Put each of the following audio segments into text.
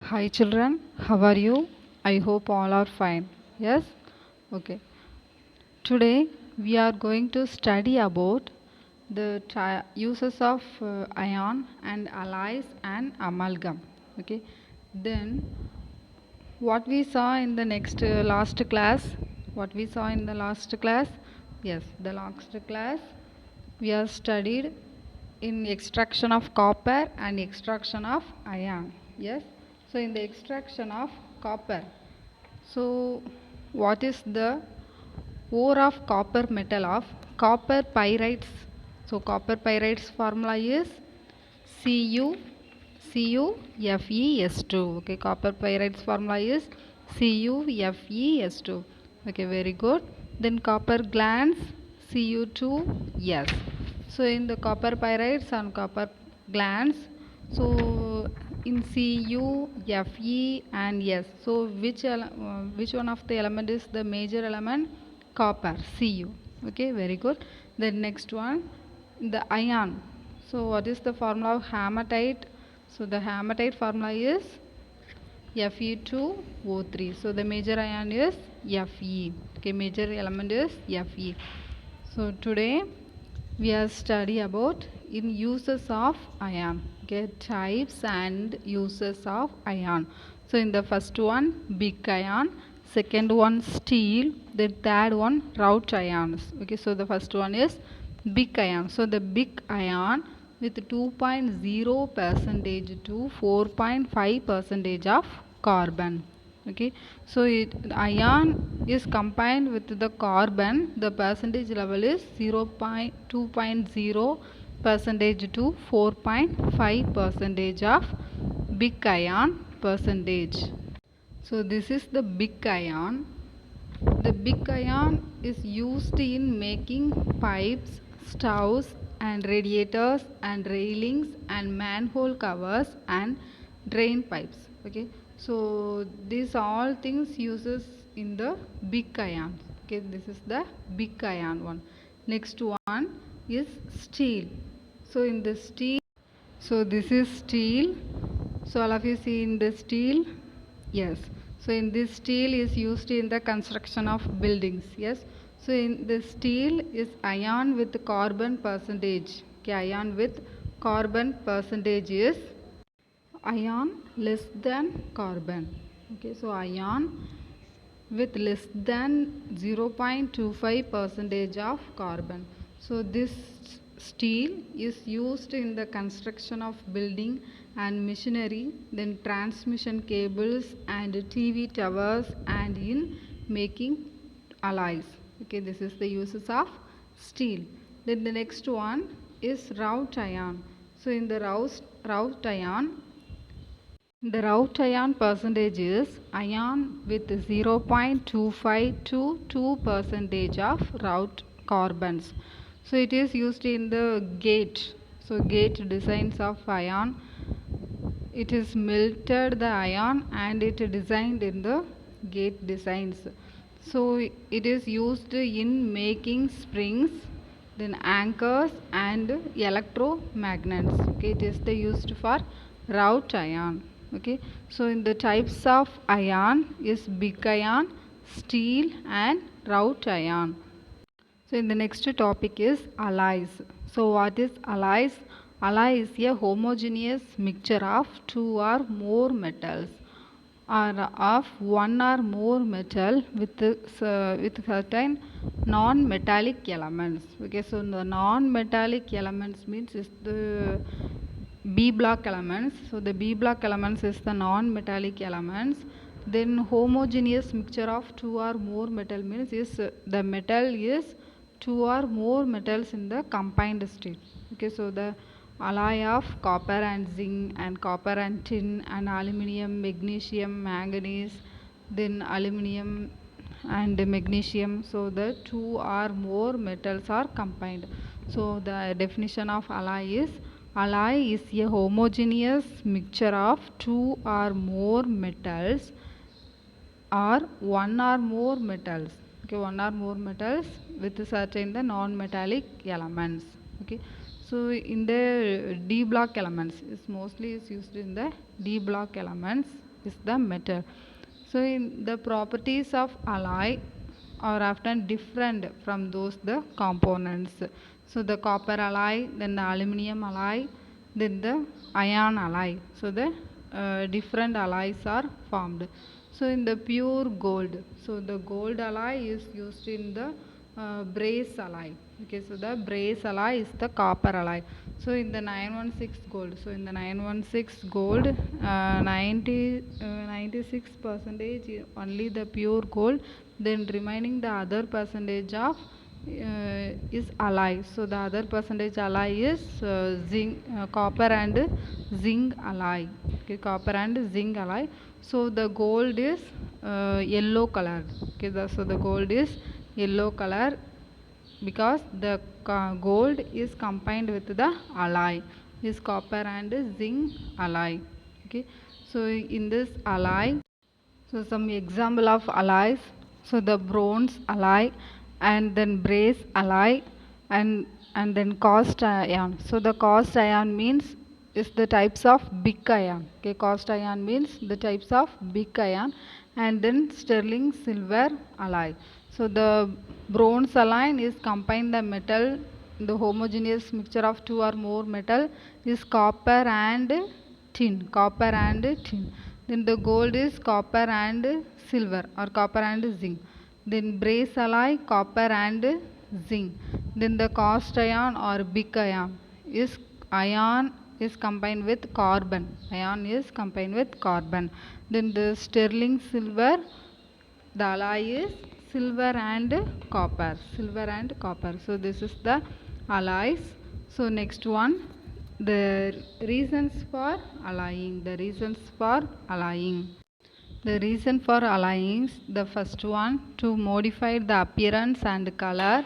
Hi children, how are you? I hope all are fine. Yes? Okay. Today we are going to study about the uses of ion and alloys and amalgam. Okay. Then what we saw in the last class, yes, the last class we have studied in extraction of copper and extraction of iron. Yes. So in the extraction of copper, so what is the ore of copper metal of copper pyrites? So copper pyrites formula is Cu CuFeS2. Okay, copper pyrites formula is CuFeS2. Okay, very good. Then copper glands Cu2S. So in the copper pyrites and copper glands, so in Cu, Fe and S. So which one of the element is the major element? Copper, Cu. Okay, very good. Then next one, the ion. So what is the formula of hematite? So the hematite formula is Fe2O3. So the major ion is Fe. Okay, major element is Fe. So today we are study about in uses of ion. Okay, types and uses of ion. So in the first one, big ion. Second one, steel. The third one, rout ions. Okay, so the first one is big ion. So the big ion with 2.0 percentage to 4.5 percentage of carbon. Okay, so ion is combined with the carbon, the percentage level is 2.0 percentage to 4.5 percentage of big ion percentage. So this is the big ion. The big ion is used in making pipes, stoves and radiators and railings and manhole covers and drain pipes. Okay, so these all things uses in the big ion. Okay, this is the big ion one. Next one is steel. So in the steel, so this is steel. So all of you see in the steel. Yes. So in this steel is used in the construction of buildings. Yes. So in the steel is ion with carbon percentage. Okay, ion with carbon percentage is ion less than carbon. Okay, so ion with less than 0.25 percentage of carbon. So this steel is used in the construction of building and machinery, then transmission cables and TV towers and in making alloys. Okay, this is the uses of steel. Then the next one is rout ion. So in the rout ion, the rout ion percentage is ion with 0.25 to 2 percentage of rout carbons. So it is used in the gate. So gate designs of ion. It is melted the ion and it designed in the gate designs. So it is used in making springs, then anchors and electromagnets. Okay, it is the used for rout ion. Okay, so in the types of ion is big ion, steel and rout ion. So in the next topic is alloys. So what is alloys? Alloy is a homogeneous mixture of two or more metals or of one or more metal with certain non-metallic elements. Okay, so the non-metallic elements means is the B block elements. So the B block elements is the non-metallic elements. Then homogeneous mixture of two or more metal means is the metal is two or more metals in the combined state. Okay, so the alloy of copper and zinc and copper and tin and aluminium, magnesium, manganese, then aluminium and magnesium. So the two or more metals are combined. So the definition of alloy is a homogeneous mixture of two or more metals or one or more metals. Okay, one or more metals with certain the non-metallic elements. Okay, so in the D block elements is mostly is used in the D block elements. is the metal. So in the properties of alloy are often different from those the components. So the copper alloy, then the aluminum alloy, then the iron alloy. So the different alloys are formed. So in the pure gold, so the gold alloy is used in the brass alloy. Okay, so the brass alloy is the copper alloy. So in the 916 gold, so in the 916 gold, 96 percentage only the pure gold, then remaining the other percentage of is alloy. So the other percentage alloy is zinc, copper and zinc alloy. Okay, copper and zinc alloy. So the gold is yellow colored. Okay, so the gold is yellow color because the gold is combined with the alloy is copper and zinc alloy. Okay, so in this alloy, so some example of alloys, so the bronze alloy and then brass alloy and then cast iron. So the cast iron means is the types of big iron. Okay, cast iron means the types of big iron, and then sterling silver alloy. So the bronze alloy is combine the metal, the homogeneous mixture of two or more metal is copper and tin. Copper and tin. Then the gold is copper and silver or copper and zinc. Then brass alloy copper and zinc. Then the cast iron or big iron is combined with carbon. Iron is combined with carbon. Then the sterling silver, the alloy is silver and copper. Silver and copper. So this is the alloys. So next one, the reasons for alloying. The reasons for alloying. The reason for alloying, the first one, to modify the appearance and color.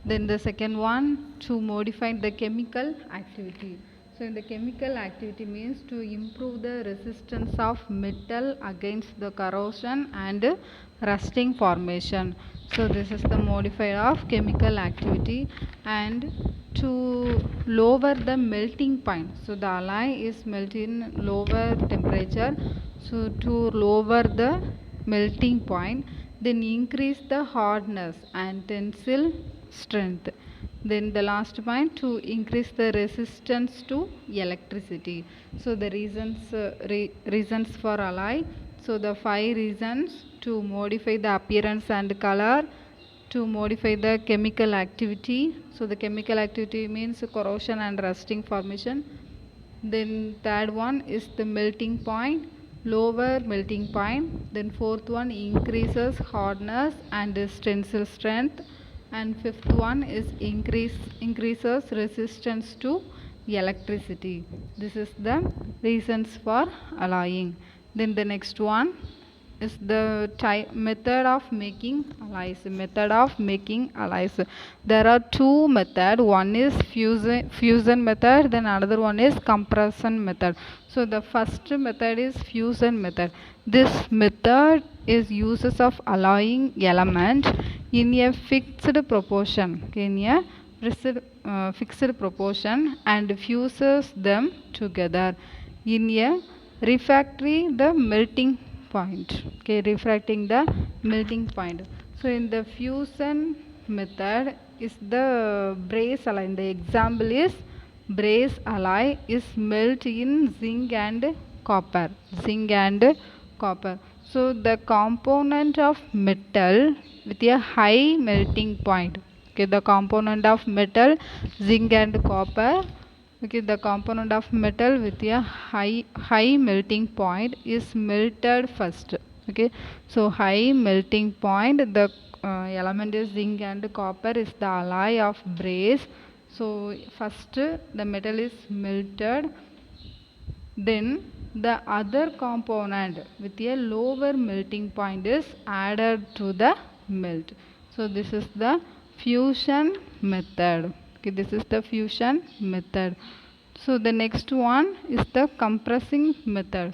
Then the second one, to modify the chemical activity. So in the chemical activity means to improve the resistance of metal against the corrosion and rusting formation. So this is the modifier of chemical activity. And to lower the melting point. So the alloy is melted in lower temperature. So to lower the melting point, then increase the hardness and tensile strength. Then the last point, to increase the resistance to electricity. So the reasons for alloy. So the 5 reasons: to modify the appearance and color, to modify the chemical activity. So the chemical activity means corrosion and rusting formation. Then third one is the melting point, lower melting point. Then fourth one, increases hardness and tensile strength. And fifth one is increases resistance to electricity. This is the reasons for alloying. Then the next one is the method of making alloys. Method of making alloys. There are two methods. One is fusion method, then another one is compression method. So the first method is fusion method. This method is uses of alloying element in a fixed proportion. Okay, in a fixed proportion and fuses them together in a refractory the melting point. Okay, refracting the melting point. So in the fusion method is the brass alloy. The example is brass alloy is melt in zinc and copper. Zinc and copper. So the component of metal with a high melting point. Okay, the component of metal, zinc and copper. Okay, the component of metal with a high melting point is melted first. Okay, so high melting point, the element is zinc and copper is the alloy of brass. So first the metal is melted, then the other component with a lower melting point is added to the melt. So this is the fusion method. Okay, this is the fusion method. So the next one is the compression method.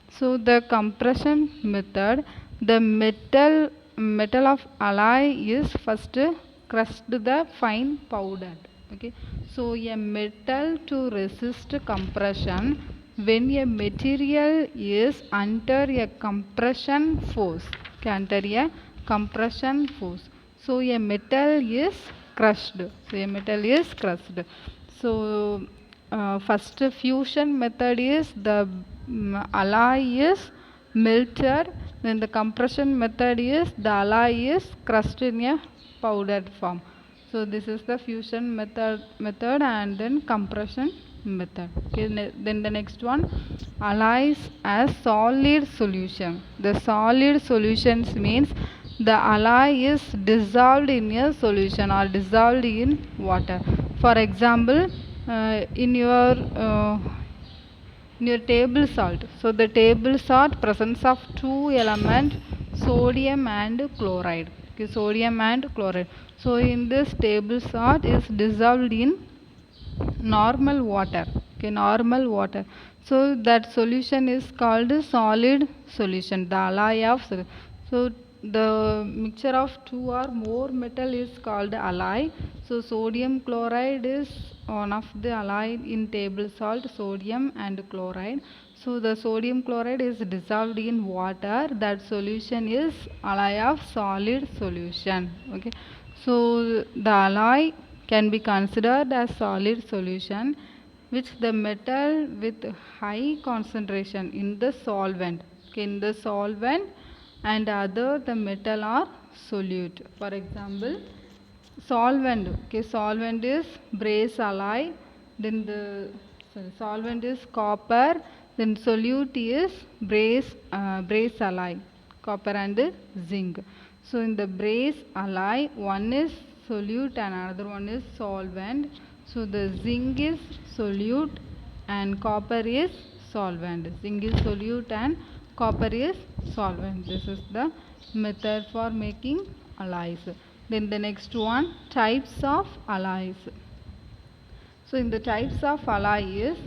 So the compression method, the metal of alloy is first crushed the fine powder. Okay, so a metal to resist compression, when a material is under a compression force. Okay, under a compression force. So a metal is crushed. So a metal is crushed. So first fusion method is the alloy is melted. Then the compression method is the alloy is crushed in a powdered form. So this is the fusion method and then compression method. Okay, then the next one, alloys as solid solution. The solid solutions means the alloy is dissolved in a solution or dissolved in water. For example, in your table salt. So the table salt presence of two elements, sodium and chloride. Okay, sodium and chloride. So in this table salt is dissolved in normal water. Okay, normal water. So that solution is called solid solution, the alloy of. So the mixture of two or more metal is called alloy. So sodium chloride is one of the alloy in table salt, sodium and chloride. So the sodium chloride is dissolved in water. That solution is alloy of solid solution. Okay, so the alloy can be considered as solid solution which the metal with high concentration in the solvent. Okay, in the solvent and other the metal are solute. For example, solvent. Okay, solvent is brass alloy. Then the solvent is copper. Then solute is brass alloy, copper and zinc. So in the brass alloy, one is solute and another one is solvent. So the zinc is solute and copper is solvent. Zinc is solute and copper is solvent. This is the method for making alloys. Then the next one, types of alloys. So in the types of alloy is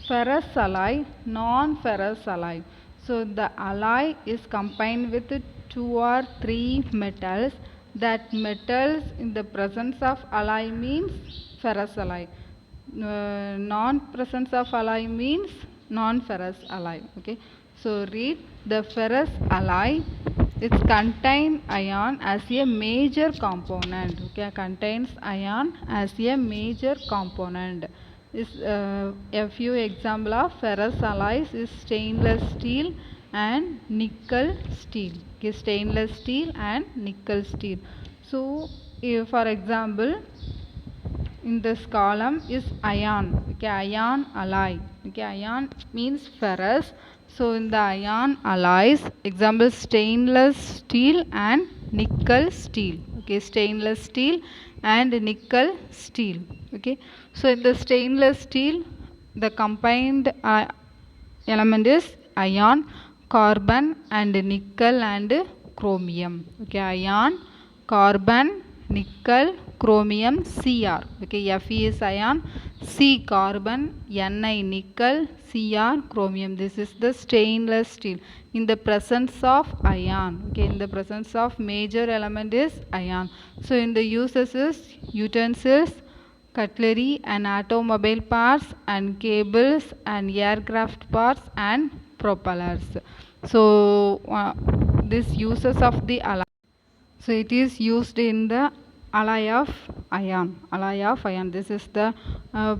ferrous alloy, non-ferrous alloy. So the alloy is combined with two or three metals. That metals in the presence of alloy means ferrous alloy. Non-presence of alloy means non-ferrous alloy. Okay. So read, the ferrous alloy, it contains iron as a major component. Okay, contains iron as a major component. Is a few example of ferrous alloys is stainless steel and nickel steel. Okay, stainless steel and nickel steel. So if for example in this column is iron. Okay, iron alloy. Okay, iron means ferrous. So in the iron alloys, example stainless steel and nickel steel. Okay, stainless steel and nickel steel. Okay, so in the stainless steel, the combined element is iron, carbon and nickel and chromium. Okay, iron, carbon, nickel, chromium, Cr. Okay, Fe is iron, C carbon, Ni nickel, Cr chromium. This is the stainless steel in the presence of iron. Okay, in the presence of major element is iron. So in the uses is utensils, cutlery and automobile parts and cables and aircraft parts and propellers. So this uses of the alloy. So it is used in the alloy of iron. Alloy of iron. This is the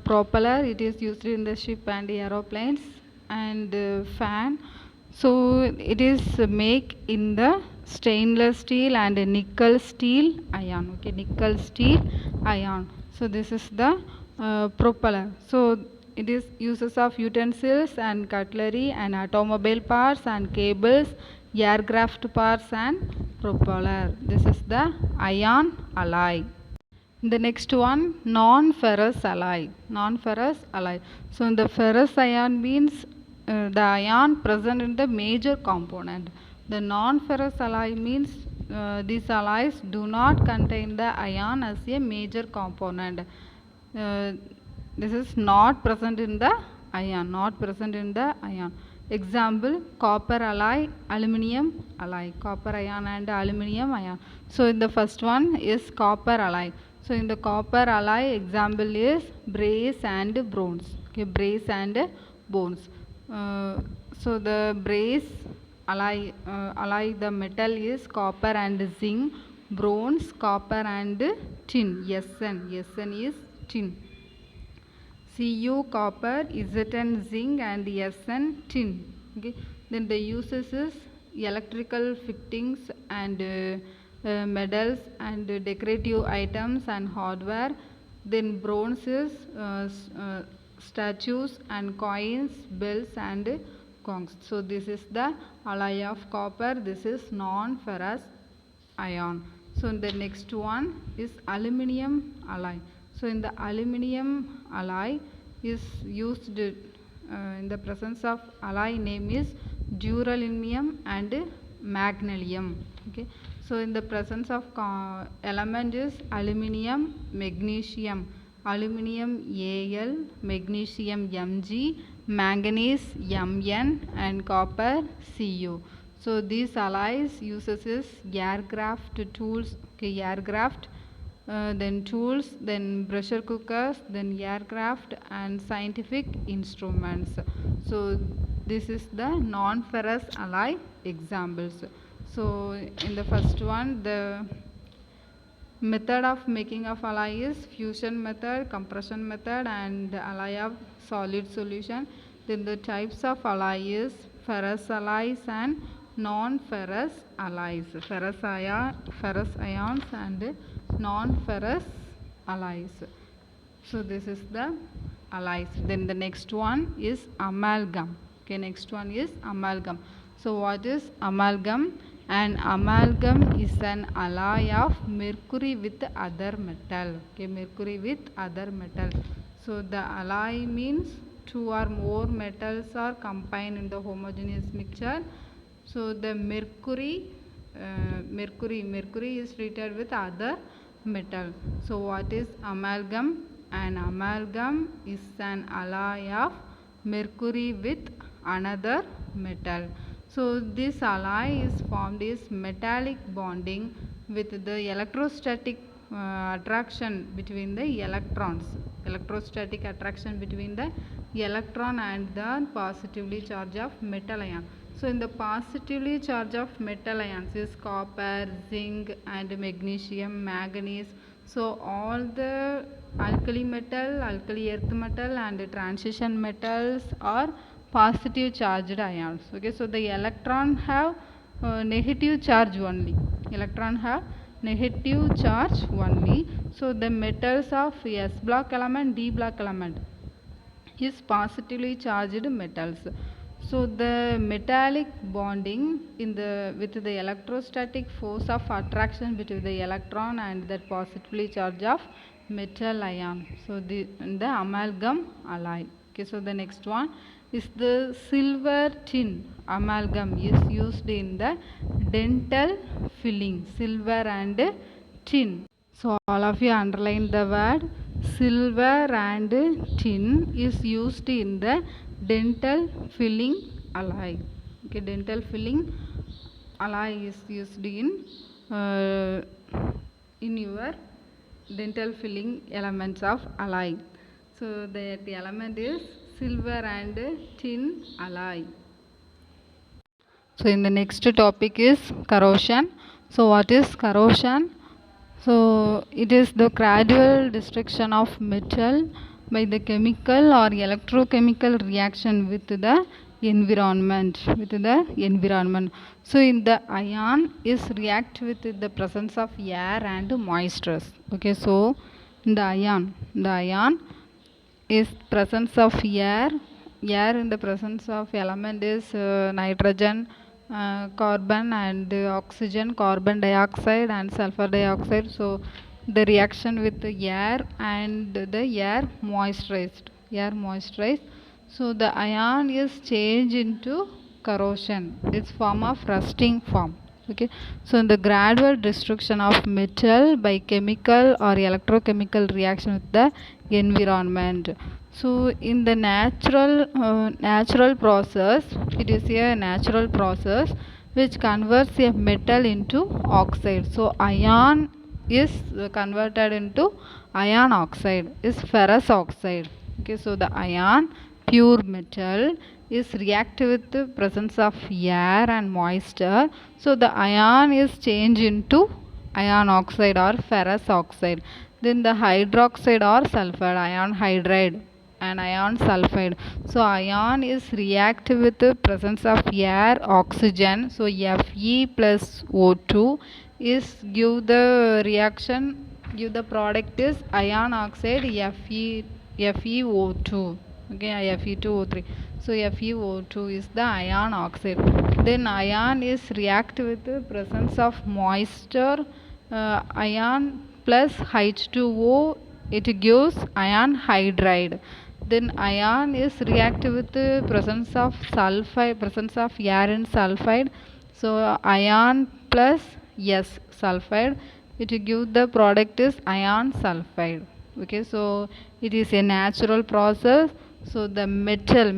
propeller. It is used in the ship and aeroplanes and fan. So it is make in the stainless steel and nickel steel iron. Okay, nickel steel iron. So this is the propeller. So it is uses of utensils and cutlery and automobile parts and cables, aircraft parts and propeller. This is the iron alloy. The next one, non-ferrous alloy. Non-ferrous alloy. So the ferrous ion means the ion present in the major component. The non-ferrous alloy means these alloys do not contain the ion as a major component. This is not present in the ion. Not present in the ion. Example, copper alloy, aluminium alloy. Copper ion and aluminium ion. So in the first one is copper alloy. So in the copper alloy example is brass and bronze. Okay, brass and bones. So the brass alloy the metal is copper and zinc, bronze, copper and tin. Sn is tin. Cu copper, Zn zinc and Sn tin. Okay. Then the uses is electrical fittings and medals and decorative items and hardware. Then bronze is statues and coins, bells and gongs. So this is the alloy of copper. This is non-ferrous ion. So the next one is aluminium alloy. So in the aluminium alloy is used in the presence of alloy name is duralumium and magnesium. Okay. So in the presence of element is aluminium, magnesium, aluminium Al, magnesium Mg, manganese Mn and copper Cu. So these alloys uses is aircraft tools, okay, aircraft, then tools, then pressure cookers, then aircraft and scientific instruments. So this is the non-ferrous alloy examples. So in the first one, the method of making of alloy is fusion method, compression method and alloy of solid solution. Then the types of alloy is ferrous alloys and non-ferrous alloys, ferrous ions and non-ferrous alloys. So this is the alloys. Then the next one is amalgam. Okay, next one is amalgam. So what is amalgam? An amalgam is an alloy of mercury with other metal. Okay, mercury with other metal. So the alloy means two or more metals are combined in the homogeneous mixture. So the mercury is treated with other metal. So what is amalgam? An amalgam is an alloy of mercury with another metal. So this alloy is formed is metallic bonding with the electrostatic attraction between the electrons. Electrostatic attraction between the electron and the positively charged of metal ion. So in the positively charged of metal ions is copper, zinc and magnesium, manganese. So all the alkali metal, alkali earth metal and transition metals are positive charged ions. Okay, so the electron have negative charge only. Electron have negative charge only. So the metals of S block element, D block element is positively charged metals. So the metallic bonding with the electrostatic force of attraction between the electron and that positively charged of metal ion. So the amalgam alloy. Okay, so the next one is the silver tin amalgam is used in the dental filling, silver and tin. So all of you underline the word silver and tin is used in the dental filling alloy. Okay, dental filling alloy is used in your dental filling elements of alloy. So the element is silver and tin alloy. So in the next topic is corrosion. So what is corrosion? So it is the gradual destruction of metal by the chemical or electrochemical reaction with the environment. So in the ion is react with the presence of air and moisture. Okay, so in the ion is presence of air. In the presence of element is nitrogen, carbon and oxygen, carbon dioxide and sulfur dioxide. So the reaction with the air and the air moisturized. So the ion is changed into corrosion. It's form of rusting form. Okay, so in the gradual destruction of metal by chemical or electrochemical reaction with the environment. So in the natural process, it is a natural process which converts a metal into oxide. So ion is converted into iron oxide, is ferrous oxide. Okay, so the ion pure metal is react with the presence of air and moisture, so the ion is changed into iron oxide or ferrous oxide. Then the hydroxide or sulfur ion hydride and ion sulfide. So ion is react with the presence of air, oxygen. So Fe plus O2 is give the reaction, give the product is iron oxide FeO2. Okay, Fe2O3. So FeO2 is the iron oxide. Then ion is react with the presence of moisture, ion plus H2O, it gives ion hydride. Then ion is react with the presence of sulfide, presence of air in sulfide. So ion plus S sulfide, it give the product is ion sulfide. Okay, so it is a natural process. So the metal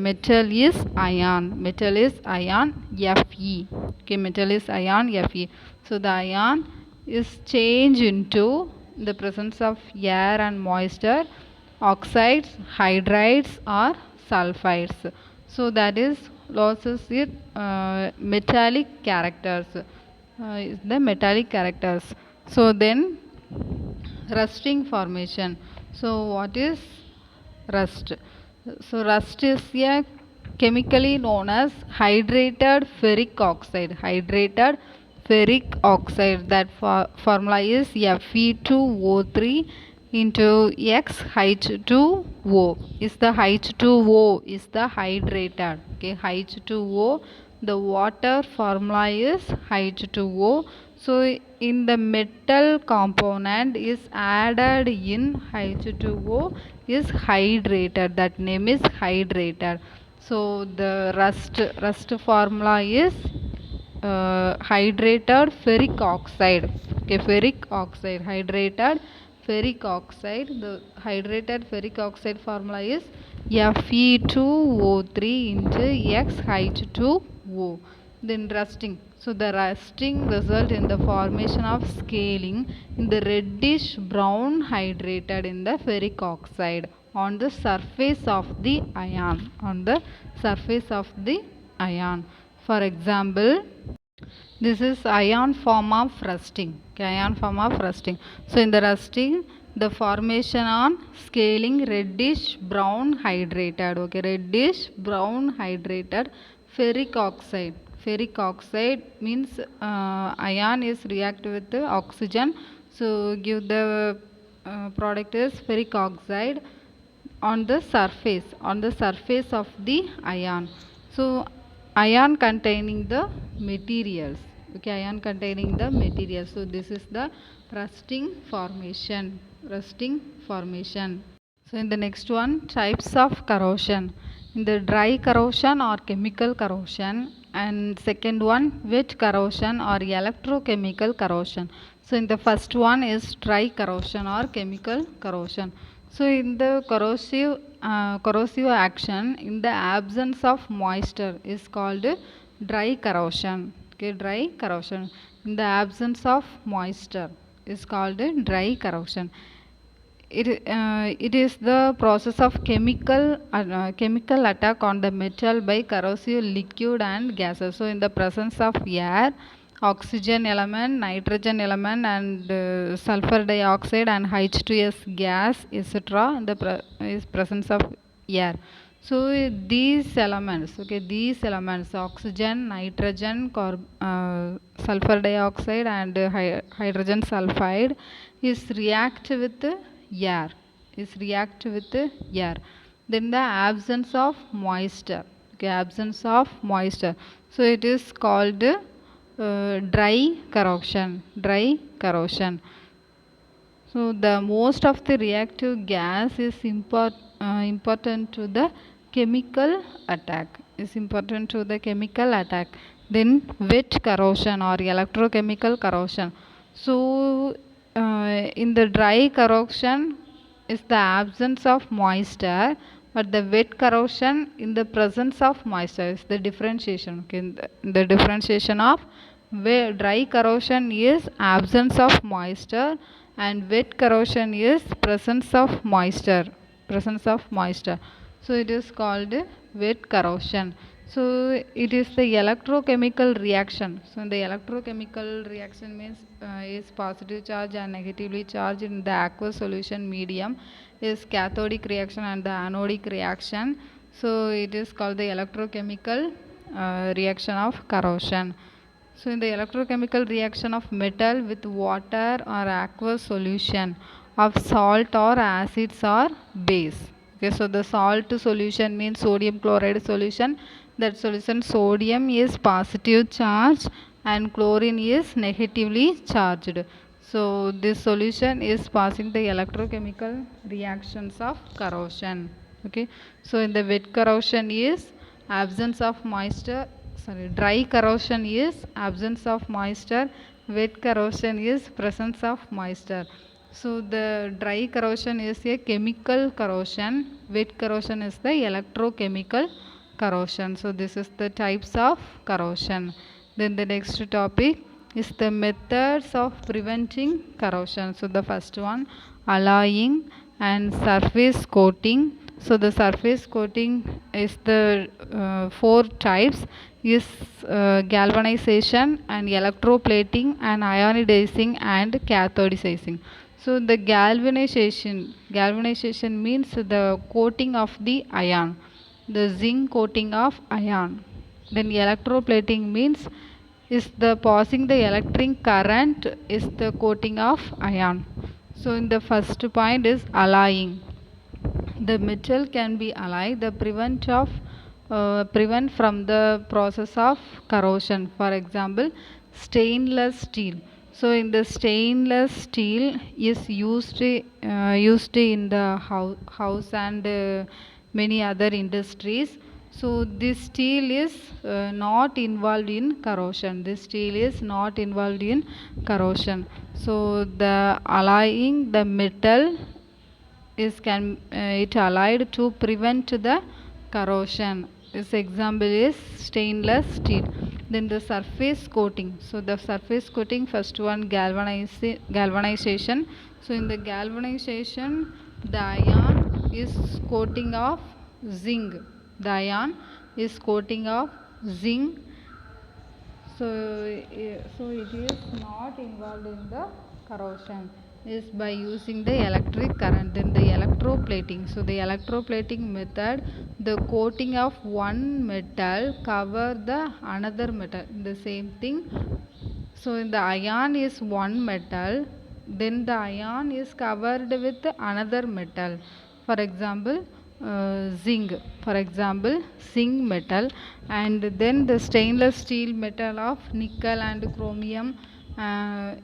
is ion, Fe. Okay, metal is ion Fe. So the ion is changed into the presence of air and moisture, oxides, hydrides or sulfides. So that is losses it metallic characters. Is the metallic characters. So then rusting formation. So what is rust? So rust is a chemically known as hydrated ferric oxide. Hydrated ferric oxide, that formula is Fe2O3 into XH2O. Is the H2O is the hydrated. Okay, H2O, the water formula is H2O. So in the metal component is added in H2O is hydrated, that name is hydrated. So the rust formula is hydrated ferric oxide. Okay, ferric oxide, hydrated ferric oxide. The hydrated ferric oxide formula is Fe2O3 into XH2O. Then rusting. So the rusting result in the formation of scaling in the reddish brown hydrated in the ferric oxide on the surface of the ion, on the surface of the ion. For example, this is ion form of rusting. Okay, ion form of rusting. So in the rusting, the formation on scaling reddish brown hydrated. Okay, reddish brown hydrated ferric oxide. Ferric oxide means ion is react with the oxygen. So give the product is ferric oxide on the surface of the ion. So ion containing the materials. Okay, ion containing the materials. So this is the rusting formation. So in the next one, types of corrosion. In the dry corrosion or chemical corrosion, and second one, wet corrosion or electrochemical corrosion. So in the first one is dry corrosion or chemical corrosion. So in the corrosive action in the absence of moisture is called dry corrosion. Okay, dry corrosion in the absence of moisture is called dry corrosion. It is the process of chemical attack on the metal by corrosive liquid and gases. So in the presence of air, oxygen element, nitrogen element and sulfur dioxide and H2S gas, etc. in the is presence of air. So these elements, oxygen, nitrogen, sulfur dioxide and hydrogen sulfide is react with air. Then the absence of moisture. Okay, absence of moisture. So it is called dry corrosion. So the most of the reactive gas is important to the chemical attack. Then wet corrosion or electrochemical corrosion. So in the dry corrosion is the absence of moisture, but the wet corrosion in the presence of moisture is the differentiation. Okay, in the differentiation of where dry corrosion is absence of moisture and wet corrosion is presence of moisture. So it is called wet corrosion. So it is the electrochemical reaction. So the electrochemical reaction means is positive charge and negatively charged in the aqueous solution medium is cathodic reaction and the anodic reaction. So it is called the electrochemical reaction of corrosion. So in the electrochemical reaction of metal with water or aqueous solution of salt or acids or base. Okay, so the salt solution means sodium chloride solution. That solution sodium is positive charge and chlorine is negatively charged. So this solution is passing the electrochemical reactions of corrosion. Okay, so in the wet corrosion is absence of moisture, dry corrosion is absence of moisture, wet corrosion is presence of moisture. So the dry corrosion is a chemical corrosion, wet corrosion is the electrochemical corrosion. So this is the types of corrosion. Then the next topic is the methods of preventing corrosion. So the first one, alloying and surface coating. So the surface coating is the four types is galvanization and electroplating and ionizing and cathodizing. So the galvanization means the coating of the ion, the zinc coating of ion. Then electroplating means is the passing the electric current is the coating of ion. So in the first point is alloying. The metal can be alloyed the prevent from the process of corrosion. For example, stainless steel. So in the stainless steel is used in the house and many other industries. So this steel is not involved in corrosion. This steel is not involved in corrosion. So the alloying the metal is it allied to prevent the corrosion. This example is stainless steel. Then the surface coating. So the surface coating, first one galvanization. So in the galvanization, the ion is coating of zinc. The ion is coating of zinc. So it is not involved in the corrosion is by using the electric current. Then the electroplating. So the electroplating method, the coating of one metal cover the another metal, the same thing. So in the ion is one metal, then the ion is covered with another metal. For example, zinc. For example, zinc metal, and then the stainless steel metal of nickel and chromium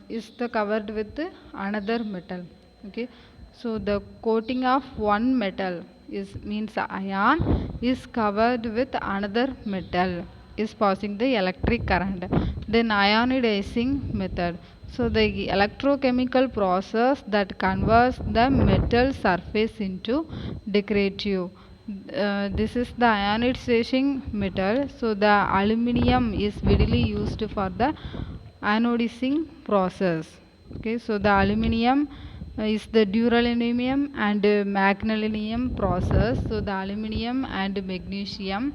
is the covered with another metal. Okay, so the coating of one metal is means ion is covered with another metal is passing the electric current. Then ionizing method. So the electrochemical process that converts the metal surface into decorative. This is the ionization method. So the aluminium is widely used for the anodizing process. Okay, so the aluminium is the duralumin and magnesium process. So the aluminium and magnesium.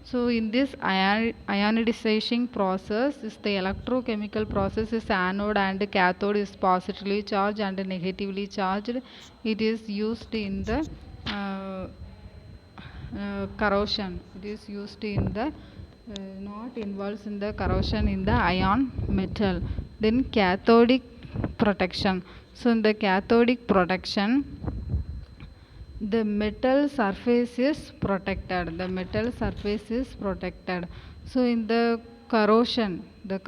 So in this ionization process is the electrochemical process is anode and cathode is positively charged and negatively charged. It is used in the corrosion. It is used in the not involves in the corrosion in the ion metal. Then cathodic protection. So in the cathodic protection, the metal surface is protected. The metal surface is protected. So in the corrosion, the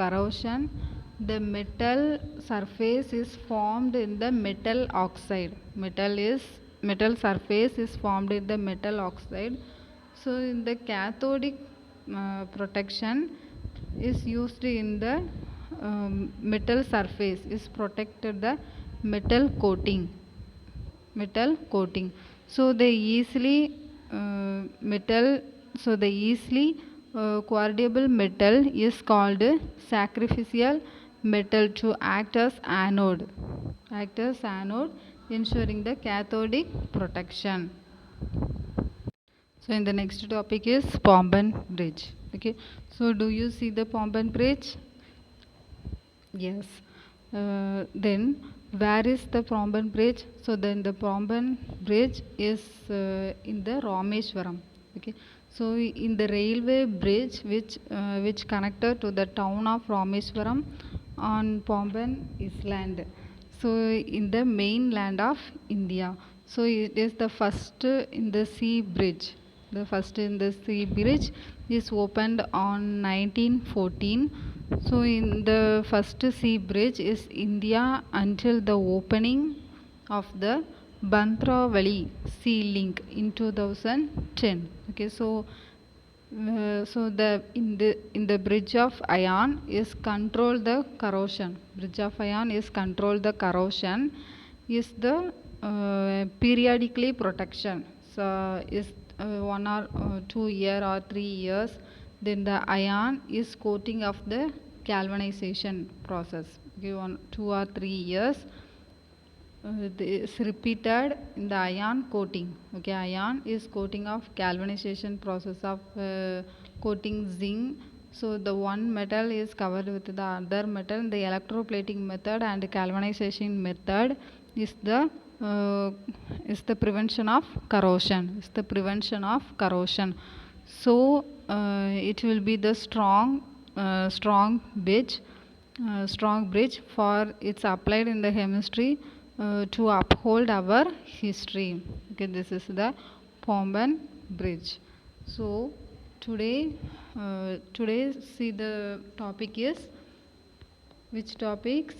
metal surface is formed in the metal oxide. Metal surface is formed in the metal oxide. So in the cathodic protection is used in the metal surface is protected the metal coating. So they easily coagulable metal is called sacrificial metal to act as anode, ensuring the cathodic protection. So in the next topic is Pomban Bridge. Okay, so do you see the Pomban Bridge? Yes. Then where is the Pomban Bridge? So then the Pomban Bridge is in the Rameshwaram. Okay. So in the railway bridge which connected to the town of Rameshwaram on Pomban Island. So in the mainland of India. So it is the first in the sea bridge. The first in the sea bridge is opened on 1914. So in the first sea bridge is India until the opening of the Bantravali Sea Link in 2010. Okay, so so the in the bridge of iron is control the corrosion. Bridge of iron is control the corrosion. Is the periodically protection. So is 1 or 2 year or 3 years. Then the iron is coating of the galvanization process. Okay, 1, 2 or 3 years. Is repeated in the iron coating. Okay, iron is coating of galvanization process of coating zinc. So the one metal is covered with the other metal. The electroplating method and galvanization method is the prevention of corrosion. Is the prevention of corrosion. So it will be the strong bridge for it's applied in the chemistry to uphold our history. Okay, this is the Pomban Bridge. So today see the topic is which topics?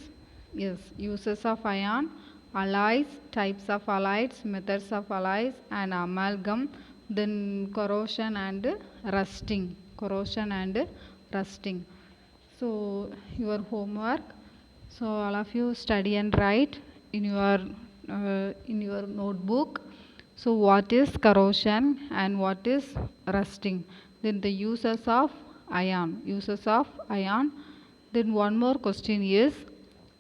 Yes, uses of iron, alloys, types of alloys, methods of alloys, and amalgam, then corrosion and rusting. Corrosion and rusting. So your homework. So all of you study and write in your notebook. So what is corrosion and what is rusting? Then the uses of iron. Uses of iron. Then one more question is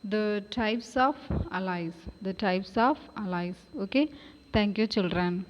the types of alloys. The types of alloys. Okay. Thank you, children.